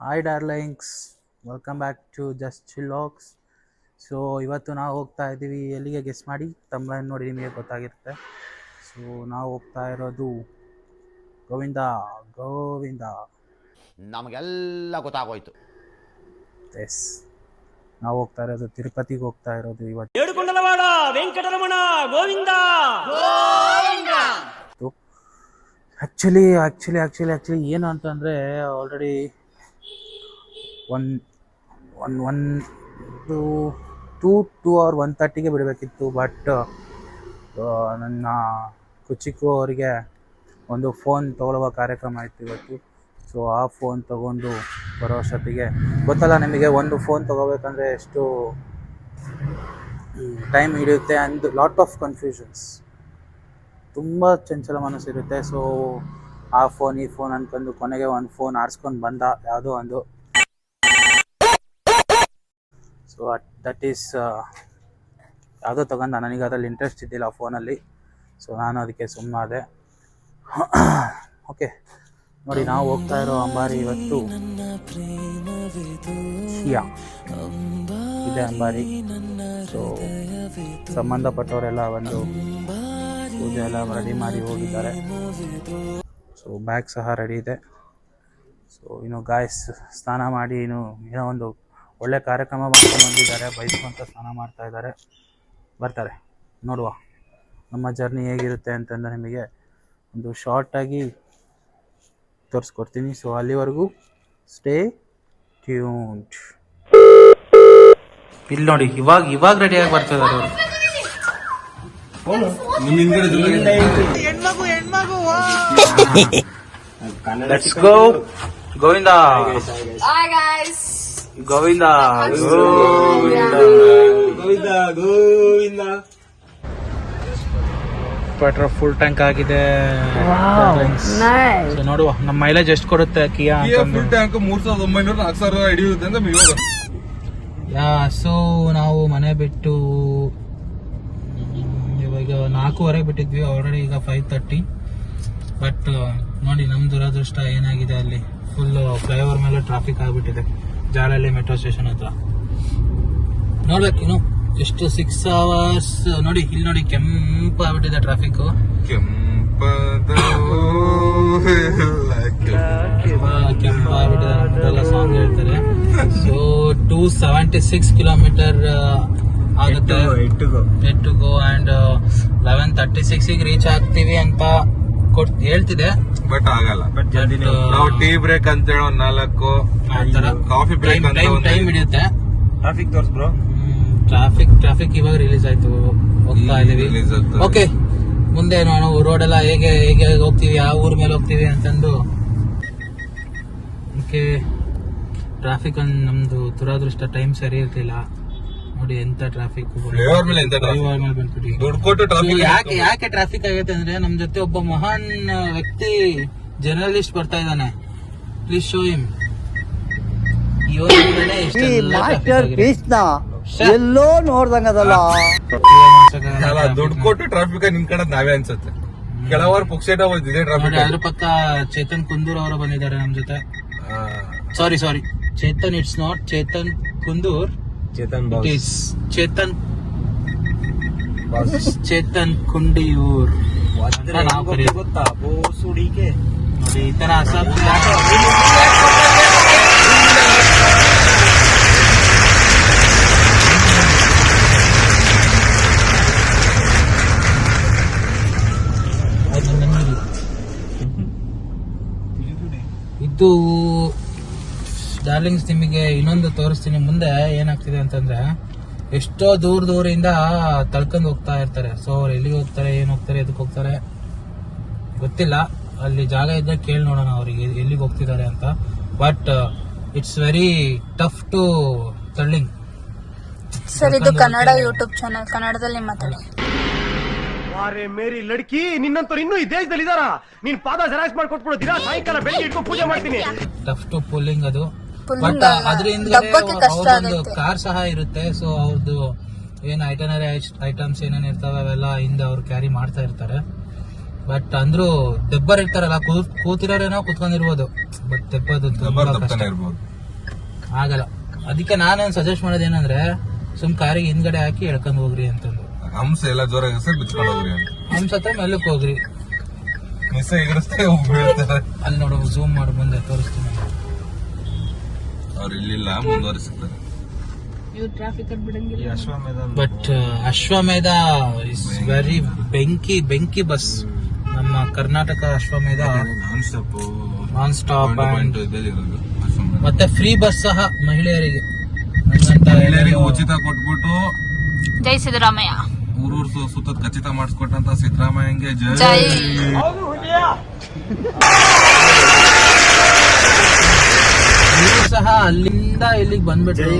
Hi darlings, welcome back to just chillax. So ಇವತ್ತು ನಾವು ಹೋಗ್ತಾ ಇದ್ದೀವಿ ಎಲ್ಲಿಗೆ ಗೆಸ್ ಮಾಡಿ, ತಮಿಳನ್ನು ನೋಡಿ ನಿಮಗೆ ಗೊತ್ತಾಗಿರುತ್ತೆ. ಸೊ ನಾವು ಹೋಗ್ತಾ ಇರೋದು ಗೋವಿಂದ ಗೋವಿಂದ. ನಮಗೆಲ್ಲ ಗೊತ್ತಾಗೋಯ್ತು. ಎಸ್, ನಾವು ಹೋಗ್ತಾ ಇರೋದು ತಿರುಪತಿಗೆ ಹೋಗ್ತಾ ಇರೋದು ಇವತ್ತು. ಏಡುಕೊಂಡಲವಾಡ ವೆಂಕಟರಮಣ ಗೋವಿಂದ. ಆ್ಯಕ್ಚುಲಿ ಏನು ಅಂತಂದರೆ ಆಲ್ರೆಡಿ ಟೂ ಆರ್ 1:30ಗೆ ಬಿಡಬೇಕಿತ್ತು. ಬಟ್ ನನ್ನ ಕುಚಿಕು ಅವರಿಗೆ ಒಂದು ಫೋನ್ ತೊಗೊಳ್ಳುವ ಕಾರ್ಯಕ್ರಮ ಇತ್ತು ಇವತ್ತು. ಸೊ ಆ ಫೋನ್ ತೊಗೊಂಡು ಬರೋ ಅಷ್ಟೊತ್ತಿಗೆ ಗೊತ್ತಲ್ಲ ನಿಮಗೆ, ಒಂದು ಫೋನ್ ತೊಗೋಬೇಕಂದ್ರೆ ಎಷ್ಟು ಟೈಮ್ ಹಿಡಿಯುತ್ತೆ. ಆ್ಯಂಡ್ ಲಾಟ್ ಆಫ್ ಕನ್ಫ್ಯೂಷನ್ಸ್, ತುಂಬ ಚಂಚಲ ಮನಸ್ಸಿರುತ್ತೆ. ಸೊ ಆ ಫೋನ್ ಈ ಫೋನ್ ಅಂದ್ಕೊಂಡು ಕೊನೆಗೆ ಒಂದು ಫೋನ್ ಆರಿಸ್ಕೊಂಡು ಬಂದ, ಯಾವುದೋ ಒಂದು. ಸೊ ದಟ್ ಈಸ್ ಯಾವುದೋ ತಗೊಂಡ. ನನಗೆ ಅದರಲ್ಲಿ ಇಂಟ್ರೆಸ್ಟ್ ಇದ್ದಿಲ್ಲ ಆ ಫೋನಲ್ಲಿ. ಸೊ ನಾನು ಅದಕ್ಕೆ ಸುಮ್ಮನಾದೆ. ಓಕೆ ನೋಡಿ, ನಾವು ಹೋಗ್ತಾ ಇರೋ ಅಂಬಾರಿ ಇವತ್ತು ಶಿಯಾ ಇದೆ ಅಂಬಾರಿ. ಸೊ ಸಂಬಂಧಪಟ್ಟವರೆಲ್ಲ ಒಂದು ಪೂಜೆ ಎಲ್ಲ ರೆಡಿ ಮಾಡಿ ಹೋಗಿದ್ದಾರೆ. ಸೊ ಬ್ಯಾಗ್ ಸಹ ರೆಡಿ ಇದೆ. ಸೊ ಇನ್ನು ಗಾಯ್ಸ್ ಸ್ನಾನ ಮಾಡಿ ಏನೋ ಒಂದು ಒಳ್ಳೆ ಕಾರ್ಯಕ್ರಮ ಮಾಡ್ಕೊಂಡು ಬಂದಿದ್ದಾರೆ. ಬೈಸ್ಕೊಂತ ಸ್ನಾನ ಮಾಡ್ತಾ ಇದ್ದಾರೆ. ಬರ್ತಾರೆ, ನೋಡುವ ನಮ್ಮ ಜರ್ನಿ ಹೇಗಿರುತ್ತೆ ಅಂತಂದು ನಿಮಗೆ ಒಂದು ಶಾರ್ಟಾಗಿ ತೋರಿಸ್ಕೊಡ್ತೀನಿ. ಸೊ ಅಲ್ಲಿವರೆಗೂ ಸ್ಟೇ ಟ್ಯೂನ್ಡ್. ಇಲ್ಲಿ ನೋಡಿ, ಇವಾಗ ರೆಡಿಯಾಗಿ ಬರ್ತಾ ಇದ್ದಾರೆ ಅವರು. Let's go Govinda Govinda Govinda Govinda. Petrol full tank ಆಗಿದೆ. ಸೊ ನೋಡುವ ನಮ್ಮ ಮೈಲೇಜ್ ಎಷ್ಟು ಕೊಡುತ್ತೆ ಕಿಯಾ ಫುಲ್ ಟ್ಯಾಂಕ್ 3900 4000 ಹಿಡಿಯುತ್ತೆ ಅಂತ ಮಿನಿಮಮ್. ಸೊ ನಾವು ಮನೆ ಬಿಟ್ಟು ಇವಾಗ 4:15 ಬಿಟ್ಟಿದ್ವಿ. ಆಲ್ರೆಡಿ ಈಗ 5:30. ಬಟ್ ನೋಡಿ ನಮ್ಮ ದುರದೃಷ್ಟ ಏನಾಗಿದೆ, ಅಲ್ಲಿ ಫುಲ್ ಫ್ಲೈಓವರ್ ಮೇಲೆ ಟ್ರಾಫಿಕ್ ಆಗಿಬಿಟ್ಟಿದೆ. ಜಾಲಹಳ್ಳಿ ಮೆಟ್ರೋ ಸ್ಟೇಷನ್ ಹತ್ರ. ನೋಡ್ಬೇಕು ಇನ್ನು ಎಷ್ಟು 6 hours. ನೋಡಿ ಇಲ್ಲಿ ನೋಡಿ, ಕೆಂಪು ಆಗ್ಬಿಟ್ಟಿದೆ ಟ್ರಾಫಿಕ್. ಕೆಂಪು ಆಗ್ಬಿಟ್ಟಿದೆ, ಸಾಂಗ್ ಹೇಳ್ತಾರೆ. ಸೊ 276 ಕಿಲೋಮೀಟರ್ ಆಗುತ್ತೆ ಎಟ್ ಟು ಗೋ. ಅಂಡ್ 11:36 ರೀಚ್ ಆಗ್ತೀವಿ ಅಂತ ಹೇಳ್ತಿದೆ. ಬಟ್ ಆಗಲ್ಲ. ನಾವು ಟೀ ಬ್ರೇಕ್ ಅಂತ ಹೇಳೋ 4 ಕಾಫಿ ಬ್ರೇಕ್ ಟೈಮ್ ಹಿಡಿಯುತ್ತೆ. ಟ್ರಾಫಿಕ್ ತೋರ್ಸ್ ಬ್ರೋ. ಟ್ರಾಫಿಕ್ ಇವಾಗ ರಿಲೀಸ್ ಆಯ್ತು, ಹೋಗ್ತಾ ಇದೀವಿ. ಓಕೆ, ಮುಂದೆ ನಾವು ರೋಡ್ ಎಲ್ಲ ಹೇಗೆ ಹೋಗ್ತೀವಿ, ಯಾವ ಊರ್ ಮೇಲೆ ಹೋಗ್ತೀವಿ ಅಂತಂದು. ಓಕೆ, ಟ್ರಾಫಿಕ್ ನಮ್ದು ದುರಾದೃಷ್ಟ ಟೈಮ್ ಸರಿ ಇರ್ತಿಲ್ಲ. ನೋಡಿ ಎಂತ ಟ್ರಾಫಿಕ್, ಯಾಕೆ ಟ್ರಾಫಿಕ್ ಆಗೈತೆ ಅಂದ್ರೆ, ನಮ್ ಜೊತೆ ಒಬ್ಬ ಮಹಾನ್ ವ್ಯಕ್ತಿ ಜರ್ನಲಿಸ್ಟ್ ಬರ್ತಾ ಇದ್ದಾನೆ. Please show him. ಎಲ್ಲೋ ನೋಡ್ದಂಗದಲ್ಲ, ದುಡ್ಡು ಕೊಟ್ಟು ಟ್ರಾಫಿಕ್ ನಿಮ್ ಕಡೆ ನಾವೇ ಅನ್ಸುತ್ತೆ. ಕೆಲವರು ಪುಕ್ಷೇಟ ಹೋಗ್ತಿದೆ ಟ್ರಾಫಿಕ್. ಅದ್ರ ಪಕ್ಕ ಚೇತನ್ ಕುಂದೂರ್ ಅವರು ಬಂದಿದ್ದಾರೆ ನಮ್ ಜೊತೆ. ಸಾರಿ ಚೇತನ್, ಇಟ್ಸ್ ನಾಟ್ ಚೇತನ್ ಕುಂದೂರ್, ಚೇತನ್ ಕುಂಡಿಯೂರ್ ಗೊತ್ತಾ. ನೋಡಿ ಈ ತರ ಇದು ಡಾರ್ಲಿಂಗ್ಸ್. ನಿಮಗೆ ಇನ್ನೊಂದು ತೋರಿಸ್ತೀನಿ ಮುಂದೆ ಏನಾಗ್ತಿದೆ ಅಂತಂದ್ರೆ, ಎಷ್ಟೋ ದೂರದಿಂದ ತಳ್ಕೊಂಡು ಹೋಗ್ತಾ ಇರ್ತಾರೆ. ಸೊ ಅವ್ರು ಎಲ್ಲಿಗೆ ಹೋಗ್ತಾರೆ, ಏನ್ ಹೋಗ್ತಾರೆ, ಎದಕ್ಕೆ ಹೋಗ್ತಾರೆ ಗೊತ್ತಿಲ್ಲ. ಅಲ್ಲಿ ಜಾಗ ಇದ್ದಾಗ ಕೇಳಿ ನೋಡೋಣ ಅವರಿಗೆ ಎಲ್ಲಿಗೆ ಹೋಗ್ತಿದ್ದಾರೆ ಅಂತ. But it's very tough to ತಳ್ಳಿಂಗ್. ಸರ್, ಇದು ಕನ್ನಡ ಯೂಟ್ಯೂಬ್ ಚಾನಲ್, ಕನ್ನಡದಲ್ಲಿ ಮಾತಾಡಿ. ಅರೆ ಮೇರಿ ಲಡ್ಕಿ, ನಿನ್ನಂತವ್ರು ಇನ್ನೂ ಈ ದೇಶದಲ್ಲಿ ಇದಾರ? ನೀನ್ ಪಾದ ಜೆರಾಕ್ಸ್ ಮಾಡ್ಕೊಟ್ಬಿಡು, ದಿನ ಸಾಯಂಕಾಲ ಬೆಳಿಗ್ಗೆ ಇಟ್ಕೊಂಡು ಪೂಜೆ ಮಾಡ್ತೀನಿ. ಟಫ್ ಟು ಪುಲ್ಲಿಂಗ್ ಅದು. ಬಟ್ ಅದರಿಂದ ಅವ್ರದ್ದು ಕಾರ್ ಸಹ ಇರುತ್ತೆ. ಸೊ ಅವ್ರದ್ದು ಏನ್ ಐಟನರಿ ಐಟಮ್ಸ್ ಏನೇನ್ ಇರ್ತಾವೆ ಅವೆಲ್ಲ ಹಿಂದೆ ಅವ್ರು ಕ್ಯಾರಿ ಮಾಡ್ತಾ ಇರ್ತಾರೆ. ಬಟ್ ಅಂದ್ರೂ ದೆಬ್ಬರ್ ಇರ್ತಾರಲ್ಲ, ಕೂತಿರೋರೇನೋ ಕುತ್ಕೊಂಡಿರ್ಬೋದು. ಬಟ್ ದೆಬ್ಬದು ಆಗಲ್ಲ. ಅದಕ್ಕೆ ನಾನೇನು ಸಜೆಸ್ಟ್ ಮಾಡೋದೇನಂದ್ರೆ ಸುಮ್ ಕಾರಿಗೆ ಹಿಂದ್ಗಡೆ ಹಾಕಿ ಎಳ್ಕೊಂಡ್ ಹೋಗ್ರಿ ಅಂತಂದು. ಹಂಸ ಎಲ್ಲ ಜೋರಾಗಿ ಬಿಚ್ಕೊಂಡು ಹೋಗ್ರಿ ಅಂತ. ಹಂಸ ಹತ್ರ ಮೇಲಕ್ಕೆ ಹೋಗ್ರಿ, ಮಿಸ್ ಎಗರಿಸ್ತೇ ಬೀಳ್ತಾರೆ. ಅಲ್ಲಿ ನೋಡು ಝೂಮ್ ಮಾಡಿ ಮುಂದೆ ತೋರಿಸ್ತೀನಿ. ಅವ್ರು ಇಲ್ಲಿಲ್ಲ, ಮುಂದುವರಿಸ್ತಾರೆ. ಬಟ್ ಅಶ್ವಮೇಧ ಇಸ್ ವೆರಿ ಬೆಂಕಿ ಬಸ್. ನಮ್ಮ ಕರ್ನಾಟಕ ಅಶ್ವಮೇಧ ನಾನ್ ಸ್ಟಾಪ್ ಮತ್ತೆ ಫ್ರೀ ಬಸ್ ಸಹ ಮಹಿಳೆಯರಿಗೆ. ಮಹಿಳೆಯರಿಗೆ ಉಚಿತ ಕೊಟ್ಬಿಟ್ಟು ಜೈ ಸಿದ್ದರಾಮಯ್ಯ. ಊರೂರ್ ಸುತ್ತ ಖಚಿತ ಮಾಡಿಸ್ಕೊಟ್ಟಂತ ಸಿದ್ದರಾಮಯ್ಯಂಗೆ ಜೈ. ಜೈ. ನೀವು ಸಹ ಅಲ್ಲಿಂದ ಇಲ್ಲಿಗೆ ಬಂದ್ಬಿಟ್ರು.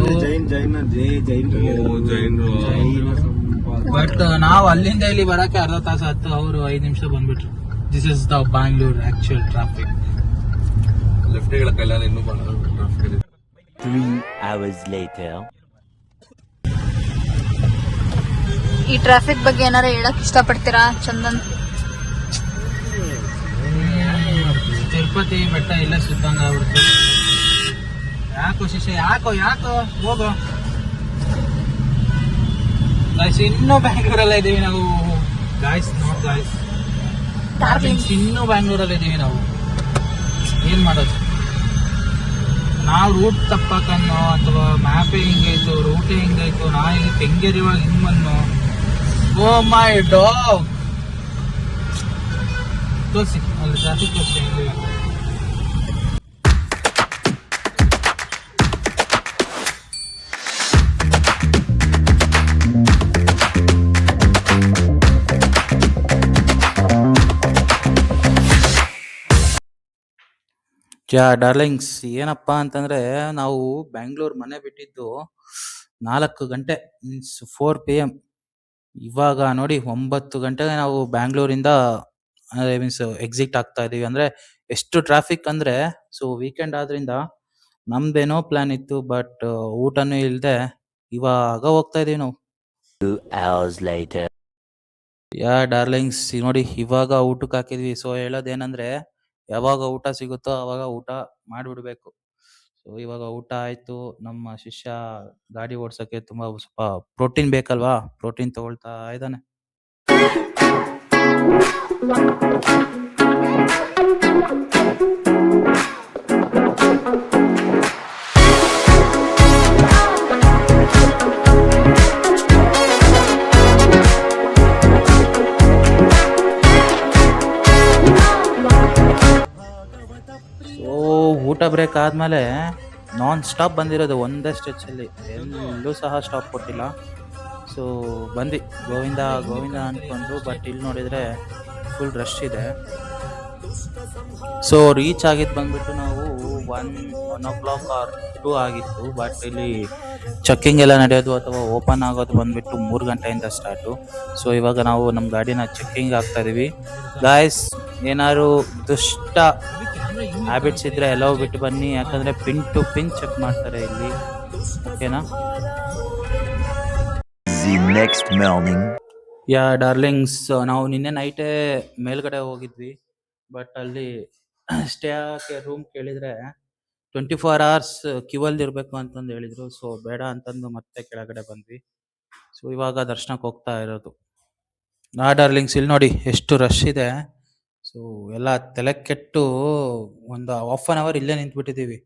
ಬಟ್ ನಾವು ಅಲ್ಲಿಂದ ಇಲ್ಲಿ ಬರಕ್ಕೆ ಅರ್ಧ ತಾಸು ಆಯ್ತು, ಅವರು 5 ನಿಮಿಷ ಬಂದ್ಬಿಟ್ರು. This is the Bangalore actual traffic. ಲೆಫ್ಟ್ಗಳ ಕಲ್ಯಾಣ ಇನ್ನೂ ಟ್ರಾಫಿಕ್. 3 hours later. ಈ ಟ್ರಾಫಿಕ್ ಬಗ್ಗೆ ಏನಾರ ಹೇಳಕ್ ಇಷ್ಟಪಡ್ತೀರಾ ಚಂದನ್? ತಿರುಪತಿ ಬೆಟ್ಟ ಇಲ್ಲ ಸುತ್ತಂಗ ಆಗ್ಬಿಡ್ತು. ಯಾಕೋ ಶಿಷ್ಯ, ಯಾಕೋ ಹೋಗೋ ಗಾಯ್ಸ್. ಇನ್ನೂ ಬ್ಯಾಂಗ್ಳೂರಲ್ಲೇ ಇದೀವಿ ನಾವು ಗಾಯ್ಸ್. ನೋಡ್ ಗಾಯ್ಸ್, ಇನ್ನೂ ಬ್ಯಾಂಗ್ಳೂರಲ್ಲೇ ಇದೀವಿ ನಾವು. ಏನ್ ಮಾಡೋದು? ನಾವು ರೂಟ್ ತಪ್ಪಕನ್ನೋ ಅಥವಾ ಮ್ಯಾಪೇ ಹಿಂಗಾಯ್ತು, ರೂಟೇ ಹಿಂಗಾಯ್ತು, ನಾ ಇಲ್ಲಿ ಕೆಂಗೇರಿವಾಗ ಹಿಂಗ್ ಬಂದು. ಓ ಮೈ ಡಾಗ್, ತೋರಿಸಿ ಅಲ್ಲಿ ಟ್ರಾಫಿಕ್ ತೋರಿಸಿ. ಡಾರ್ಲಿಂಗ್ಸ್, ಏನಪ್ಪಾ ಅಂತಂದ್ರೆ ನಾವು ಬ್ಯಾಂಗ್ಳೂರ್ ಮನೆ ಬಿಟ್ಟಿದ್ದು 4 ಗಂಟೆ, ಮೀನ್ಸ್ 4 PM. ಇವಾಗ ನೋಡಿ 9 ಗಂಟೆಗೆ ನಾವು ಬ್ಯಾಂಗ್ಳೂರಿಂದ ಮೀನ್ಸ್ ಎಕ್ಸಿಟ್ ಆಗ್ತಾ ಇದೀವಿ. ಅಂದ್ರೆ ಎಷ್ಟು ಟ್ರಾಫಿಕ್ ಅಂದ್ರೆ, ಸೊ ವೀಕೆಂಡ್ ಆದ್ರಿಂದ ನಮ್ದೇನೋ ಪ್ಲಾನ್ ಇತ್ತು, ಬಟ್ ಊಟನೂ ಇಲ್ದೆ ಇವಾಗ ಹೋಗ್ತಾ ಇದೀವಿ ನಾವು. 2 hours later. ಡಾರ್ಲಿಂಗ್ಸ್, ನೋಡಿ ಇವಾಗ ಊಟಕ್ಕೆ ಹಾಕಿದ್ವಿ. ಸೊ ಹೇಳೋದೇನಂದ್ರೆ, ಯಾವಾಗ ಊಟ ಸಿಗುತ್ತೋ ಅವಾಗ ಊಟ ಮಾಡ್ಬಿಡ್ಬೇಕು. ಸೊ ಇವಾಗ ಊಟ ಆಯ್ತು. ನಮ್ಮ ಶಿಷ್ಯ ಗಾಡಿ ಓಡ್ಸಕ್ಕೆ ತುಂಬಾ ಸ್ವಲ್ಪ ಪ್ರೋಟೀನ್ ಬೇಕಲ್ವಾ, ಪ್ರೋಟೀನ್ ತಗೊಳ್ತಾ ಇದ್ದಾನೆ. ಸೊ ಊಟ ಬ್ರೇಕ್ ಆದ್ಮೇಲೆ ನಾನ್ ಸ್ಟಾಪ್ ಬಂದಿರೋದು ಒಂದೇ ಸ್ಟ್ರೆಚ್ ಅಲ್ಲಿ, ಎಲ್ಲೂ ಸಹ ಸ್ಟಾಪ್ ಕೊಟ್ಟಿಲ್ಲ. ಸೊ ಬಂದ್ವಿ ಗೋವಿಂದ ಅನ್ಕೊಂಡು. ಬಟ್ ಇಲ್ಲಿ ನೋಡಿದ್ರೆ ಫುಲ್ ರಶ್ ಇದೆ. ಸೊ ರೀಚ್ ಆಗಿದ್ದು ಬಂದ್ಬಿಟ್ಟು ನಾವು 1 o'clock or 2 ಆಗಿತ್ತು. ಬಟ್ ಇಲ್ಲಿ ಚೆಕ್ಕಿಂಗ್ ಎಲ್ಲ ನಡೆಯೋದು ಅಥವಾ ಓಪನ್ ಆಗೋದು ಬಂದ್ಬಿಟ್ಟು 3 ಗಂಟೆಯಿಂದ ಸ್ಟಾರ್ಟು. ಸೊ ಇವಾಗ ನಾವು ನಮ್ಮ ಗಾಡಿನ ಚೆಕ್ಕಿಂಗ್ ಆಗ್ತಾ ಇದೀವಿ. ಗಾಯ್ಸ್, ಏನಾದ್ರು ದುಷ್ಟ ಹ್ಯಾಬಿಟ್ಸ್ ಇದ್ರೆ ಎಲ್ಲ ಬಿಟ್ಟು ಬನ್ನಿ, ಯಾಕಂದ್ರೆ ಪಿನ್ ಟು ಪಿನ್ ಚೆಕ್ ಮಾಡ್ತಾರೆ ಇಲ್ಲಿ. ಓಕೆನಾ? The next morning. ಡಾರ್ಲಿಂಗ್ಸ್, ನಾವು ನಿನ್ನೆ ನೈಟೇ ಮೇಲ್ಗಡೆ ಹೋಗಿದ್ವಿ. ಬಟ್ ಅಲ್ಲಿ ಸ್ಟೇ ಆಗಕ್ಕೆ ರೂಮ್ ಕೇಳಿದ್ರೆ 24 hours ಕ್ಯೂ ಅಲ್ಲಿ ಇರ್ಬೇಕು ಅಂತಂದು ಹೇಳಿದ್ರು. ಸೊ ಬೇಡ ಅಂತಂದು ಮತ್ತೆ ಕೆಳಗಡೆ ಬಂದ್ವಿ. ಸೊ ಇವಾಗ ದರ್ಶನಕ್ಕೆ ಹೋಗ್ತಾ ಇರೋದು. ಡಾರ್ಲಿಂಗ್ಸ್, ಇಲ್ಲಿ ನೋಡಿ ಎಷ್ಟು ರಶ್ ಇದೆ. ಸೊ ಎಲ್ಲ ತಲೆ ಕೆಟ್ಟು ಒಂದು 1/2 hour ಇಲ್ಲೇ ನಿಂತ್ಬಿಟ್ಟಿದೀವಿ.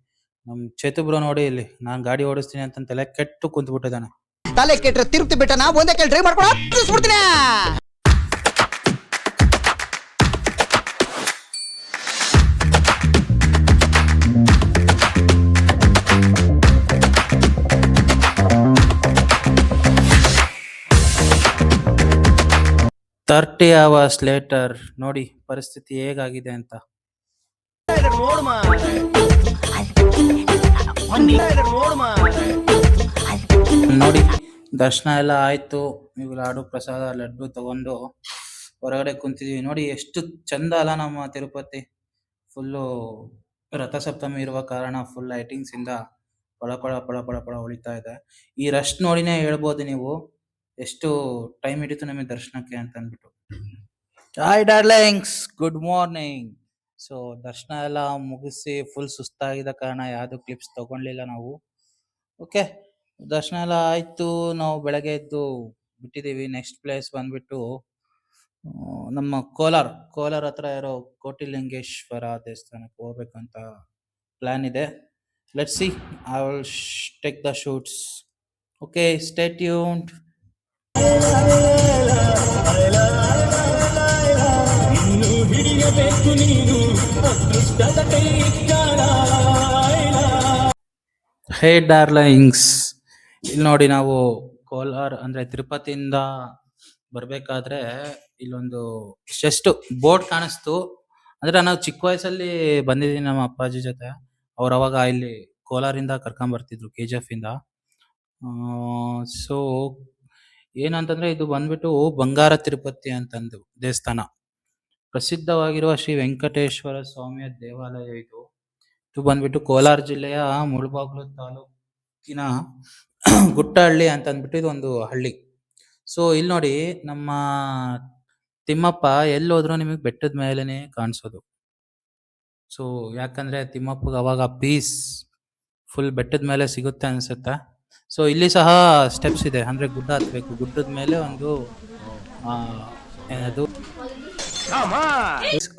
ನಮ್ ಚೇತು ಬ್ರೋ ನೋಡಿ, ಇಲ್ಲಿ ನಾನ್ ಗಾಡಿ ಓಡಿಸ್ತೀನಿ ಅಂತ ತಲೆ ಕೆಟ್ಟು ಕುಂತ್ಬಿಟ್ಟಿದ್ದಾನೆ. ತಲೆ ಕೆಟ್ರೆ ತಿರುಪ್ತಿ ಬಿಟ್ಟನ ಒಂದೇ ಕೈ ಡ್ರೈವ್ ಮಾಡ್ಕೊಂಡು ಹತ್ತಿಸ್ಬಿಡ್ತೀನಿ. ತರ್ಟಿ ಅವರ್ಸ್ ಲೇಟರ್ ನೋಡಿ ಪರಿಸ್ಥಿತಿ ಹೇಗಾಗಿದೆ ಅಂತ. ನೋಡಿ ದರ್ಶನ ಎಲ್ಲ ಆಯ್ತು. ನೀವು ಲಾಡು ಪ್ರಸಾದ ಲಡ್ಡು ತಗೊಂಡು ಹೊರಗಡೆ ಕುಂತಿದೀವಿ. ನೋಡಿ ಎಷ್ಟು ಚಂದ ಅಲ್ಲ ನಮ್ಮ ತಿರುಪತಿ. ಫುಲ್ಲು ರಥಸಪ್ತಮಿ ಇರುವ ಕಾರಣ ಫುಲ್ ಲೈಟಿಂಗ್ಸ್ ಇಂದ ಪಳ ಪಳ ಪಳ ಪಳ ಪಳ ಹೊಳಿತಾ ಇದೆ. ಈ ರಶ್ ನೋಡಿನೇ ಹೇಳ್ಬೋದು ನೀವು ಎಷ್ಟು ಟೈಮ್ ಹಿಡಿತು ನಮಗೆ ದರ್ಶನಕ್ಕೆ ಅಂತ ಅಂದ್ಬಿಟ್ಟು. Hi darlings, good morning. So ದರ್ಶನ ಎಲ್ಲ ಮುಗಿಸಿ ಫುಲ್ ಸುಸ್ತಾಗಿದ್ದ ಕಾರಣ ಯಾವ್ದು ಕ್ಲಿಪ್ಸ್ ತಗೊಳ್ಲಿಲ್ಲ ನಾವು. ಓಕೆ, ದರ್ಶನ ಎಲ್ಲ ಆಯಿತು. ನಾವು ಬೆಳಗ್ಗೆ ಎದ್ದು ಬಿಟ್ಟಿದ್ದೀವಿ. ನೆಕ್ಸ್ಟ್ ಪ್ಲೇಸ್ ಬಂದ್ಬಿಟ್ಟು ನಮ್ಮ ಕೋಲಾರ ಹತ್ರ ಇರೋ ಕೋಟಿಲಿಂಗೇಶ್ವರ ದೇವಸ್ಥಾನಕ್ಕೆ ಹೋಗ್ಬೇಕಂತ ಪ್ಲ್ಯಾನ್ ಇದೆ. Let's see, I will take the shoots. Okay, stay tuned. Hey darlings, ಇಲ್ಲಿ ನೋಡಿ, ನಾವು ಕೋಲಾರ ಅಂದ್ರೆ ತಿರುಪತಿಯಿಂದ ಬರ್ಬೇಕಾದ್ರೆ ಇಲ್ಲೊಂದು ಜಸ್ಟ್ ಬೋರ್ಡ್ ಕಾಣಿಸ್ತು. ಅಂದ್ರೆ ನಾವು ಚಿಕ್ಕ ವಯಸ್ಸಲ್ಲಿ ಬಂದಿದ್ದೀನಿ ನಮ್ಮ ಅಪ್ಪಾಜಿ ಜೊತೆ. ಅವ್ರು ಅವಾಗ ಇಲ್ಲಿ ಕೋಲಾರಿಂದ ಕರ್ಕೊಂಡ್ ಬರ್ತಿದ್ರು KGF ಇಂದ. ಸೊ ಏನಂತಂದ್ರೆ ಇದು ಬಂದ್ಬಿಟ್ಟು ಬಂಗಾರ ತಿರುಪತಿ ಅಂತಂದು ದೇವಸ್ಥಾನ. ಪ್ರಸಿದ್ಧವಾಗಿರುವ ಶ್ರೀ ವೆಂಕಟೇಶ್ವರ ಸ್ವಾಮಿಯ ದೇವಾಲಯ ಇದು. ಇದು ಬಂದ್ಬಿಟ್ಟು ಕೋಲಾರ ಜಿಲ್ಲೆಯ ಮುಳಬಾಗಿಲು ತಾಲೂಕಿನ ಗುಟ್ಟಹಳ್ಳಿ ಅಂತ ಅಂದ್ಬಿಟ್ಟು ಇದು ಒಂದು ಹಳ್ಳಿ. ಸೊ ಇಲ್ಲಿ ನೋಡಿ, ನಮ್ಮ ತಿಮ್ಮಪ್ಪ ಎಲ್ಲಿ ಹೋದ್ರು ನಿಮಗೆ ಬೆಟ್ಟದ ಮೇಲೆನೆ ಕಾಣಿಸೋದು. ಸೊ ಯಾಕಂದ್ರೆ ತಿಮ್ಮಪ್ಪಗೆ ಅವಾಗ ಪೀಸ್ ಫುಲ್ ಬೆಟ್ಟದ ಮೇಲೆ ಸಿಗುತ್ತೆ ಅನ್ಸುತ್ತೆ. ಸೊ ಇಲ್ಲಿ ಸಹ ಸ್ಟೆಪ್ಸ್ ಇದೆ, ಅಂದ್ರೆ ಗುಡ್ಡ ಹತ್ಬೇಕು. ಗುಡ್ಡದ ಮೇಲೆ ಒಂದು ಏನದು,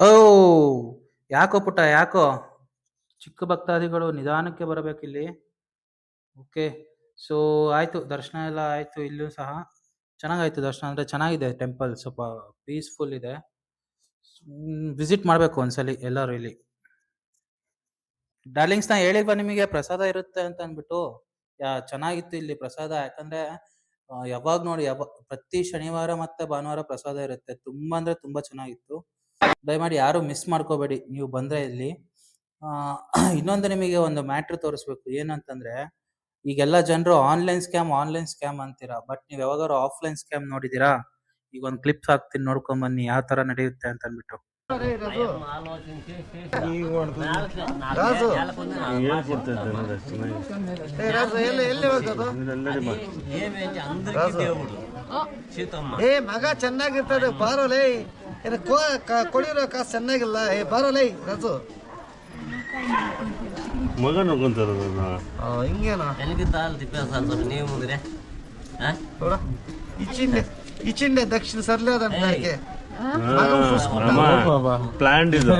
ಓ ಯಾಕೋ ಪುಟ್ಟ, ಯಾಕೋ ಚಿಕ್ಕ ಭಕ್ತಾದಿಗಳು ನಿಧಾನಕ್ಕೆ ಬರಬೇಕಿಲ್ಲಿ. ಓಕೆ, ಸೊ ಆಯ್ತು, ದರ್ಶನ ಎಲ್ಲ ಆಯ್ತು. ಇಲ್ಲೂ ಸಹ ಚೆನ್ನಾಗಾಯ್ತು ದರ್ಶನ. ಅಂದ್ರೆ ಚೆನ್ನಾಗಿದೆ ಟೆಂಪಲ್, ಸ್ವಲ್ಪ ಪೀಸ್ಫುಲ್ ಇದೆ. ವಿಸಿಟ್ ಮಾಡಬೇಕು ಒಂದ್ಸಲಿ ಎಲ್ಲರೂ ಇಲ್ಲಿ. ಡಾರ್ಲಿಂಗ್ಸ್, ನಾ ಹೇಳಿಲ್ವಾ ನಿಮಗೆ ಪ್ರಸಾದ ಇರುತ್ತೆ ಅಂತ ಅಂದ್ಬಿಟ್ಟು? ಚೆನ್ನಾಗಿತ್ತು ಇಲ್ಲಿ ಪ್ರಸಾದ. ಯಾಕಂದ್ರೆ ಯಾವಾಗ ನೋಡಿ, ಪ್ರತಿ ಶನಿವಾರ ಮತ್ತೆ ಭಾನುವಾರ ಪ್ರಸಾದ ಇರುತ್ತೆ. ತುಂಬಾ ಅಂದ್ರೆ ತುಂಬಾ ಚೆನ್ನಾಗಿತ್ತು. ದಯಮಾಡಿ ಯಾರು ಮಿಸ್ ಮಾಡ್ಕೋಬೇಡಿ ನೀವು ಬಂದ್ರೆ ಇಲ್ಲಿ. ಇನ್ನೊಂದು ನಿಮಗೆ ಒಂದು ಮ್ಯಾಟ್ರ್ ತೋರಿಸ್ಬೇಕು. ಏನಂತಂದ್ರೆ, ಈಗೆಲ್ಲ ಜನರು ಆನ್ಲೈನ್ ಸ್ಕ್ಯಾಮ್ ಅಂತೀರಾ, ಬಟ್ ನೀವ್ ಯಾವಾಗಾರು ಆಫ್ಲೈನ್ ಸ್ಕ್ಯಾಮ್ ನೋಡಿದೀರಾ? ಈಗ ಒಂದು ಕ್ಲಿಪ್ಸ್ ಹಾಕ್ತೀನಿ, ನೋಡ್ಕೊಂಡ್ ಬನ್ನಿ ಯಾವ ತರ ನಡೆಯುತ್ತೆ ಅಂತ ಅಂದ್ಬಿಟ್ಟು. ಮಗ ಚೆನ್ನಾಗಿರ್ತದೆ ಬಾರೋಲೈ, ಕೊಡಿರೋ ಕಾಸು ಚೆನ್ನಾಗಿಲ್ಲ. ಬಾರೋಲೈ ರಾಜು, ಮಗ ನೋಡ್ಕೊಂತಾರ ಹಿಂಗೇನೋ ಇಚ್ಚಿಂಡೆ ದಕ್ಷಿಣ ಸರ್ಲೇದಂತೆ ಪ್ಲಾನ್ ಇದು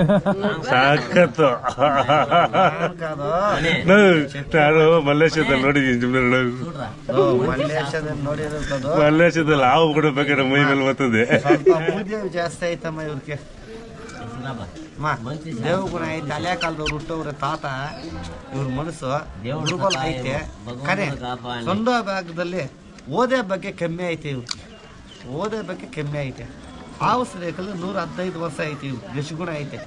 ಸಾಕತ್ತು. ನಾನು ಮಲ್ಲೇಶ್ವರದಲ್ಲಿ ನೋಡಿದ್ದೀನಿ. ಮಲ್ಲೇಶ್ವರದಲ್ಲಿ ಹಾವು ಕೂಡ ಬೇಕಾದ್ರೆ ಮೈ ಮೇಲೆ ಬರ್ತದೆ. ಜಾಸ್ತಿ ಆಯ್ತಮ್ಮ ಇವ್ರಿಗೆ. ದೇವಗುಣ ಐತೆ, ಹಳೆ ಕಾಲದವ್ರು ಹುಟ್ಟವ್ರ ತಾತ. ಇವ್ರ ಮನಸ್ಸು ದುರ್ಬಲ ಐತೆ. ಕರೆ ಸ್ವಂತ ಭಾಗದಲ್ಲಿ ಓದೇ ಬಗ್ಗೆ ಕಮ್ಮಿ ಐತೆ. ಇವ್ರು ಓದೇ ಬಗ್ಗೆ ಕಮ್ಮಿ ಐತೆ. ಆವಶ್ಯಕಲ್ಲ 115 ವರ್ಷ ಐತಿ. ಯಶಗುಣ ಐತೆ.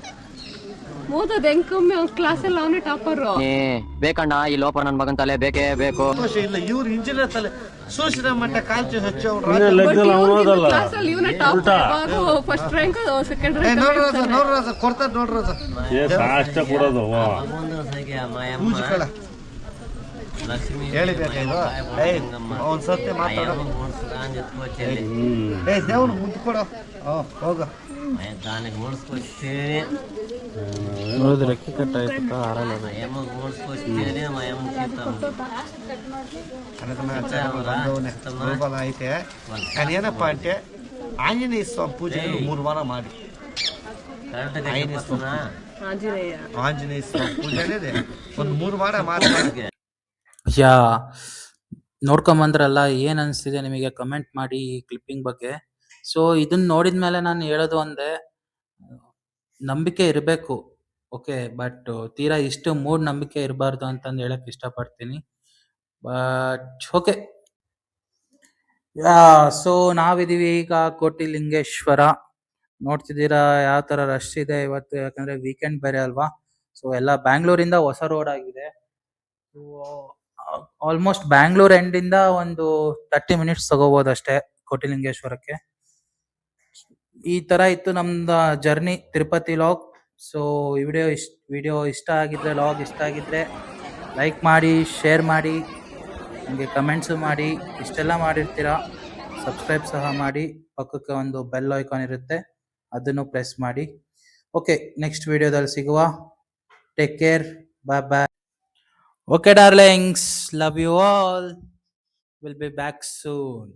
ಓದೋದ್ ಹೆಂಗ್ ಕಮ್ಮಿ? ಅವ್ನ ಕ್ಲಾಸಲ್ಲಿ ಅವನೇ ಟಾಪರ್. ಬೇಕಣ್ಣ ಈ ಲೋಪ ನನ್ ಮಗನ್ ತಲೆ ಬೇಕೇ ಬೇಕು. ಇಲ್ಲ, ಇವ್ರು ಇಂಜಿನಿಯರ್ ತಲೆ ಸೂಚಿದ ಮಟ್ಟ ಕಾಲ್ಚಿ ಹಚ್ಚಿ ಕ್ಲಾಸಲ್ಲಿ ಇವನೇ topper. First rank, second rank. ನೋಡ್ರ ಕೊಡ್ತಾರ ನೋಡ್ರ ಅಷ್ಟ ಕೊಡೋದು. ಪೂಜಕಳ ಹೇಳಿಬೇಕಾಯ್ತು. ಅವ್ನ್ ಸತ್ಯ ಮಾತಾಡ. ದೇವ್ನು ಮುದ್ದು ಕೊಡ. ಹೋಗ ನೋಡಿದ್ರೆ ರೆಕ್ಕೆ ಕಟ್ಟಾಯ್ತು. ದುರ್ಬಲ ಐತೆ. ಏನಪ್ಪ ಅಂತೆ, ಆಂಜನೇಯ ಸ್ವಾಮಿ ಪೂಜೆ 3 ವಾರ ಮಾಡಿ. ಆಂಜನೇಯ ಸ್ವಾಮಿ ಪೂಜೆ ಒಂದು 3 ವಾರ ಮಾಡಿ. ಯಾ, ನೋಡ್ಕೊಂಬಂದ್ರಲ್ಲ, ಏನ್ ಅನ್ಸ್ತಿದೆ ನಿಮಗೆ ಕಮೆಂಟ್ ಮಾಡಿ ಈ ಕ್ಲಿಪ್ಪಿಂಗ್ ಬಗ್ಗೆ. ಸೊ ಇದನ್ನ ನೋಡಿದ್ಮೇಲೆ ನಾನು ಹೇಳೋದು ಒಂದೇ, ನಂಬಿಕೆ ಇರಬೇಕು, ಓಕೆ, ಬಟ್ ತೀರಾ ಇಷ್ಟು ಮೂಢ ನಂಬಿಕೆ ಇರಬಾರ್ದು ಅಂತಂದು ಹೇಳಕ್ ಇಷ್ಟಪಡ್ತೀನಿ. ಬಟ್ ಓಕೆ, ಸೊ ನಾವಿದೀವಿ ಈಗ ಕೋಟಿಲಿಂಗೇಶ್ವರ. ನೋಡ್ತಿದ್ದೀರಾ ಯಾವ ತರ ರಶ್ ಇದೆ ಇವತ್ತು, ಯಾಕಂದ್ರೆ ವೀಕೆಂಡ್ ಬೇರೆ ಅಲ್ವಾ. ಸೊ ಎಲ್ಲ ಬ್ಯಾಂಗ್ಳೂರಿಂದ ಹೊಸ ರೋಡ್ ಆಗಿದೆ. ಆಲ್ಮೋಸ್ಟ್ ಬ್ಯಾಂಗ್ಳೂರ್ ಎಂಡ್ ಇಂದ ಒಂದು 30 ಮಿನಿಟ್ಸ್ ತಗೋಬಹುದು ಅಷ್ಟೇ ಕೋಟಿಲಿಂಗೇಶ್ವರಕ್ಕೆ. ಈ ತರ ಇತ್ತು ನಮ್ದು ಜರ್ನಿ ತಿರುಪತಿ ಲಾಗ್. ಸೊ ಈ ವಿಡಿಯೋ ಇಷ್ಟ ಆಗಿದ್ರೆ, ಲಾಗ್ ಇಷ್ಟ ಆಗಿದ್ರೆ ಲೈಕ್ ಮಾಡಿ, ಶೇರ್ ಮಾಡಿ, ನಿಮಗೆ ಕಮೆಂಟ್ಸ್ ಮಾಡಿ. ಇಷ್ಟೆಲ್ಲ ಮಾಡಿರ್ತೀರಾ, ಸಬ್ಸ್ಕ್ರೈಬ್ ಸಹ ಮಾಡಿ. ಪಕ್ಕಕ್ಕೆ ಒಂದು ಬೆಲ್ ಐಕಾನ್ ಇರುತ್ತೆ, ಅದನ್ನು ಪ್ರೆಸ್ ಮಾಡಿ. ಓಕೆ, ನೆಕ್ಸ್ಟ್ ವಿಡಿಯೋದಲ್ಲಿ ಸಿಗುವ. Take care, bye bye. Okay, darlings. Love you all. We'll be back soon.